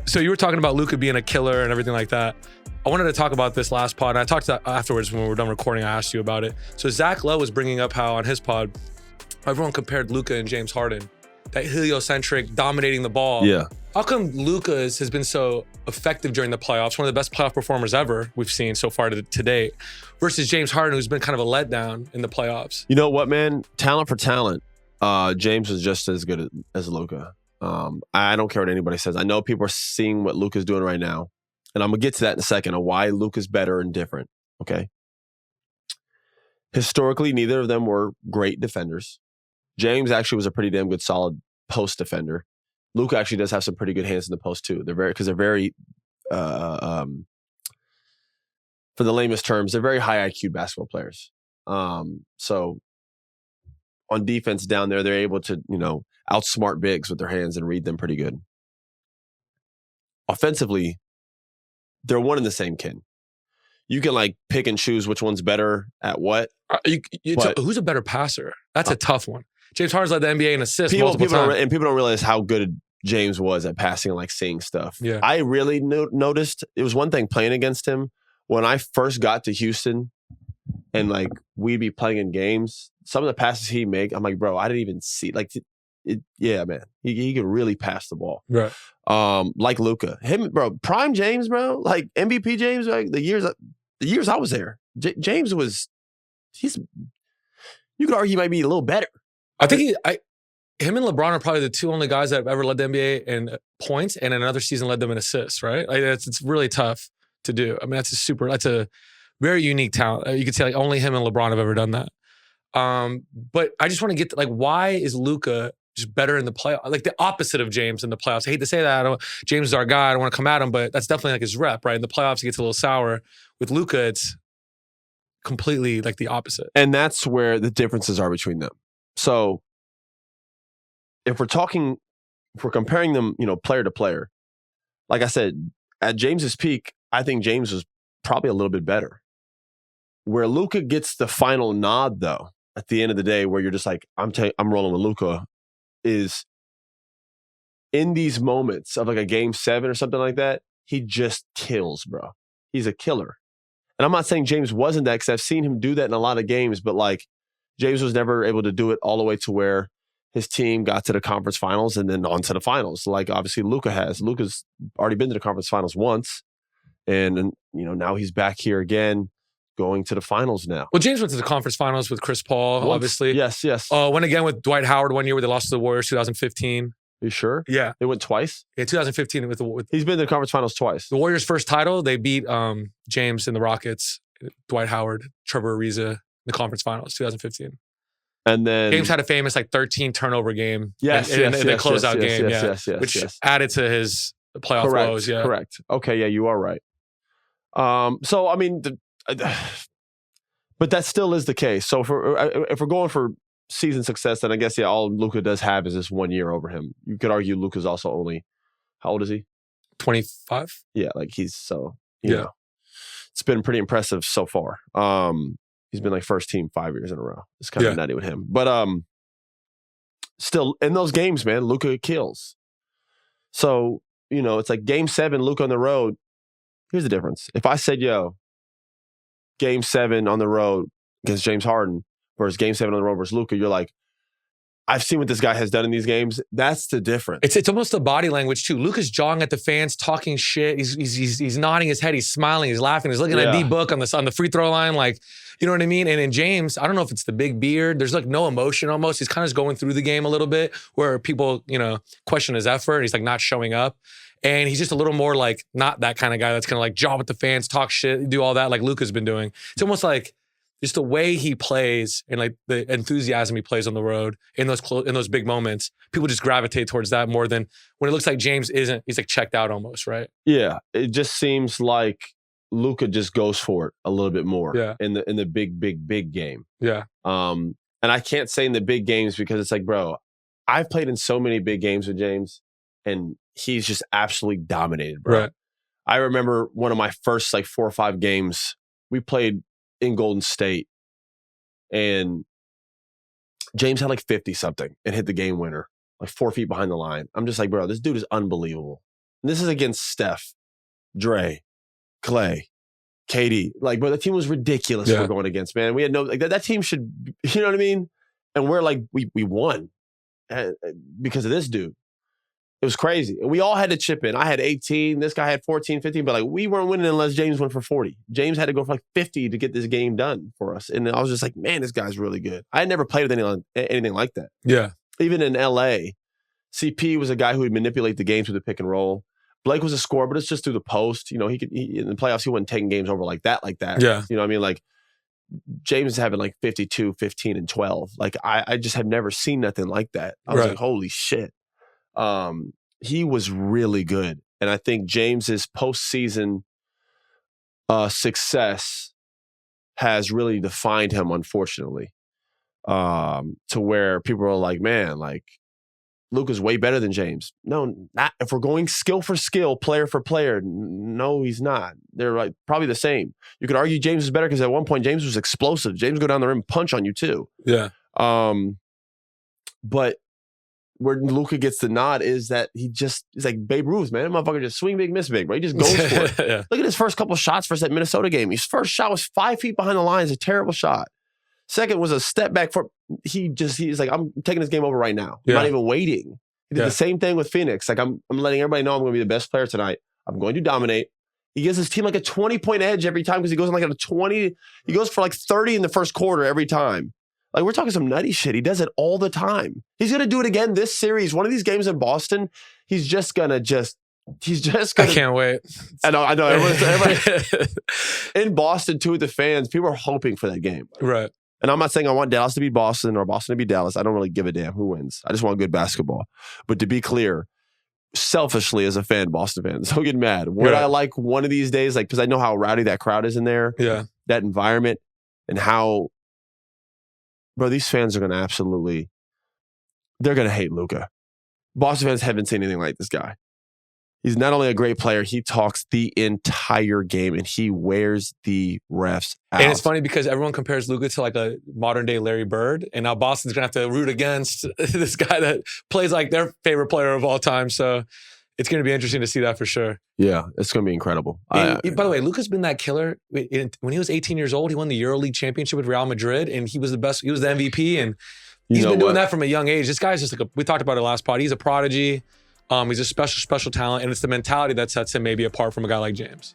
So you were talking about Luka being a killer and everything like that. I wanted to talk about this last pod, and I talked to afterwards when we were done recording. I asked you about it. So Zach Lowe was bringing up how on his pod, everyone compared Luka and James Harden, that heliocentric, dominating the ball. Yeah. How come Luka has been so effective during the playoffs, one of the best playoff performers ever we've seen so far to date, versus James Harden, who's been kind of a letdown in the playoffs? You know what, man? Talent for talent, James is just as good as Luka. I don't care what anybody says. I know people are seeing what Luka's doing right now, and I'm going to get to that in a second on why Luka's better and different, okay? Historically, neither of them were great defenders. James actually was a pretty damn good, solid post defender. Luka actually does have some pretty good hands in the post too. They're very, for the lamest terms, they're very high IQ basketball players. So on defense down there, they're able to, outsmart bigs with their hands and read them pretty good. Offensively, they're one and the same kin. You can pick and choose which one's better at what. Who's a better passer? That's a tough one. James Harden's led the NBA in assists multiple times. People don't realize how good James was at passing and seeing stuff. Yeah. I really noticed it was one thing playing against him. When I first got to Houston and we'd be playing in games, some of the passes he'd make, I'm like, bro, I didn't even see. Yeah, man. He could really pass the ball. Right. Like Luka. Him, bro, prime James, bro. MVP James, the years I was there. James you could argue he might be a little better. I think him and LeBron are probably the two only guys that have ever led the NBA in points and in another season led them in assists, right? It's really tough to do. I mean, that's a very unique talent. You could say only him and LeBron have ever done that. But I just want to get to, why is Luka just better in the playoffs? The opposite of James in the playoffs. I hate to say that. James is our guy. I don't want to come at him, but that's definitely his rep, right? In the playoffs, he gets a little sour. With Luka, it's completely the opposite. And that's where the differences are between them. So if we're comparing them, player to player, like I said, at James's peak, I think James was probably a little bit better. Where Luka gets the final nod, though, at the end of the day, where you're just I'm rolling with Luka, is in these moments of a game 7 or something like that, he just kills, bro. He's a killer. And I'm not saying James wasn't that, because I've seen him do that in a lot of games, but James was never able to do it all the way to where his team got to the conference finals and then on to the finals. Obviously Luka has. Luka's already been to the conference finals once. And now he's back here again, going to the finals now. Well, James went to the conference finals with Chris Paul, once, obviously. Yes. Went again with Dwight Howard one year where they lost to the Warriors, 2015. You sure? Yeah. They went twice? Yeah, 2015 He's been to the conference finals twice. The Warriors' first title, they beat James and the Rockets, Dwight Howard, Trevor Ariza in the conference finals, 2015. And then James had a famous 13 turnover game. Yes, in the closeout game, which added to his playoff correct, woes. Yeah, correct. Okay, yeah, you are right. So I mean, but that still is the case. So if we're going for season success, then I guess all Luka does have is this 1 year over him. You could argue Luka's also only, how old is he? 25. Yeah, he's so you know, it's been pretty impressive so far. He's been first team 5 years in a row. It's kind of nutty with him. But still, in those games, man, Luka kills. So, it's game 7, Luka on the road. Here's the difference. If I said, game 7 on the road against James Harden versus game 7 on the road versus Luka, you're like, I've seen what this guy has done in these games. That's the difference. It's almost the body language too. Luka's jawing at the fans, talking shit. He's nodding his head. He's smiling. He's laughing. He's looking at D-Book on the free throw line. You know what I mean? And in James, I don't know if it's the big beard. There's no emotion almost. He's kind of just going through the game a little bit where people, question his effort. He's not showing up. And he's just a little more not that kind of guy that's going to jaw with the fans, talk shit, do all that like Luka's been doing. It's almost just the way he plays and the enthusiasm he plays on the road in those big moments, people just gravitate towards that more than when it looks like James isn't. He's checked out almost, right? Yeah, it just seems like Luka just goes for it a little bit more. Yeah. in the big game. Yeah. And I can't say in the big games because it's bro, I've played in so many big games with James, and he's just absolutely dominated, bro. Right. I remember one of my first 4 or 5 games we played in Golden State, and James had 50 something and hit the game winner 4 feet behind the line. I'm just bro, this dude is unbelievable. This is against Steph, Dre, Clay, KD. Like, bro, the team was ridiculous we're going against, man. We had no, like, that team should, you know what I mean? And we're like, we won because of this dude. It was crazy. And we all had to chip in. I had 18. This guy had 14, 15. But, like, we weren't winning unless James went for 40. James had to go for, like, 50 to get this game done for us. And I was just like, man, this guy's really good. I had never played with anything like that. Yeah. Even in L.A., CP was a guy who would manipulate the games with the pick and roll. Blake was a scorer, but it's just through the post. You know, in the playoffs, he wasn't taking games over like that. Yeah. You know what I mean? Like, James is having like 52, 15, and 12. Like, I just have never seen nothing like that. I was like, holy shit. He was really good. And I think James's postseason success has really defined him, unfortunately, to where people are like, man, like, Luka's way better than James. No, not if we're going skill for skill, player for player. No, he's not. They're like probably the same. You could argue James is better because at one point James was explosive. James go down the rim and punch on you too. Yeah. But where Luka gets the nod is that he's like Babe Ruth, man. That motherfucker just swing big, miss big, bro. He just goes for it. Yeah. Look at his first couple shots for that Minnesota game. His first shot was 5 feet behind the line. It's a terrible shot. Second was a step back for he's like, I'm taking this game over right now. I'm not even waiting. He did the same thing with Phoenix. Like, I'm letting everybody know I'm going to be the best player tonight. I'm going to dominate. He gives his team like a 20-point edge every time because he goes on like a 20. He goes for like 30 in the first quarter every time. Like, we're talking some nutty shit. He does it all the time. He's going to do it again this series. One of these games in Boston, he's just going to I can't wait. I know. Everybody in Boston, too, with the fans, people are hoping for that game. Right. And I'm not saying I want Dallas to beat Boston or Boston to beat Dallas. I don't really give a damn who wins. I just want good basketball. But to be clear, selfishly as a fan, Boston fan, don't get mad. Would I like one of these days, like, because I know how rowdy that crowd is in there, that environment, and how, bro, these fans are going to they're going to hate Luka. Boston fans haven't seen anything like this guy. He's not only a great player, he talks the entire game and he wears the refs out. And it's funny because everyone compares Luka to like a modern day Larry Bird, and now Boston's going to have to root against this guy that plays like their favorite player of all time. So it's going to be interesting to see that for sure. Yeah, it's going to be incredible. By the way, Luka's been that killer. When he was 18 years old, he won the EuroLeague championship with Real Madrid, and he was the best. He was the MVP, and he's been doing that from a young age. This guy's just like we talked about it last pod. He's a prodigy. He's a special talent, and it's the mentality that sets him maybe apart from a guy like James.